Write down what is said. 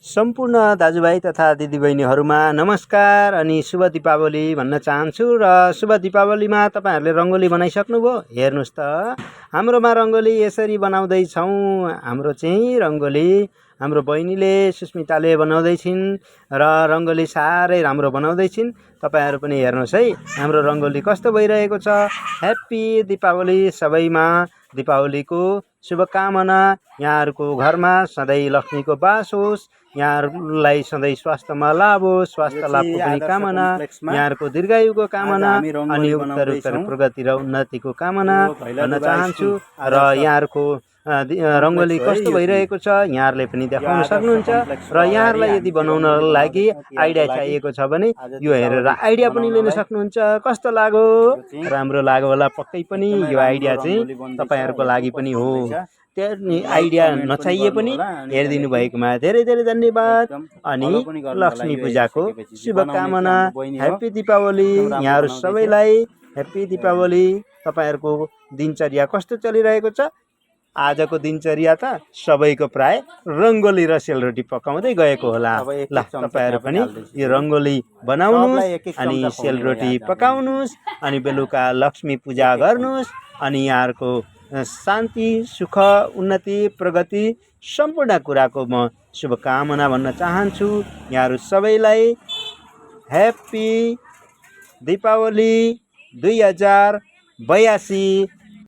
सम्पूर्ण दाजुभाइ तथा दिदीबहिनीहरूमा नमस्कार अनि शुभ दीपावली भन्न चाहन्छु। र शुभ दीपावलीमा तपाईँहरूले रङ्गोली बनाइसक्नुभयो? हेर्नुहोस् त, हाम्रोमा रङ्गोली यसरी बनाउँदैछौँ। हाम्रो चाहिँ रङ्गोली हाम्रो बहिनीले सुस्मिताले बनाउँदैछिन् र रङ्गोली साह्रै राम्रो बनाउँदैछिन्। तपाईँहरू पनि हेर्नुहोस् है, हाम्रो रङ्गोली कस्तो भइरहेको छ। ह्याप्पी दीपावली सबैमा। दीपावलीको शुभकामना। यहाँहरूको घरमा सधैँ लक्ष्मीको बास होस्, यहाँहरूलाई सधैँ स्वास्थ्यमा लाभ होस्, स्वास्थ्य लाभको पनि कामना, यहाँहरूको दीर्घायुको कामना अनि उत्तरोत्तर प्रगति र उन्नतिको कामना भन्न चाहन्छु। र यहाँहरूको रङ्गोली कस्तो भइरहेको छ यहाँहरूले पनि देखाउन सक्नुहुन्छ। र यहाँहरूलाई यदि बनाउनको लागि आइडिया चाहिएको छ भने यो हेरेर आइडिया पनि लिन सक्नुहुन्छ। कस्तो लाग्यो? राम्रो लाग्यो होला पक्कै पनि। यो आइडिया चाहिँ तपाईँहरूको लागि पनि हो। त्यो आइडिया नचाहिए पनि हेरिदिनु भएकोमा धेरै धेरै धन्यवाद अनि लक्ष्मी पूजाको शुभकामना। ह्याप्पी दीपावली यहाँहरू सबैलाई। ह्याप्पी दीपावली। तपाईँहरूको दिनचर्या कस्तो चलिरहेको छ? आजको दिनचर्या त सबैको प्राय रङ्गोली र सेलरोटी पकाउँदै गएको होला। ल तपाईँहरू पनि यो रङ्गोली बनाउनुहोस् अनि सेलरोटी पकाउनुहोस् अनि बेलुका लक्ष्मी पूजा गर्नुहोस् अनि यहाँहरूको शान्ति, सुख, उन्नति, प्रगति सम्पूर्ण कुराको म शुभकामना भन्न चाहन्छु। यहाँहरू सबैलाई ह्याप्पी दीपावली 2082।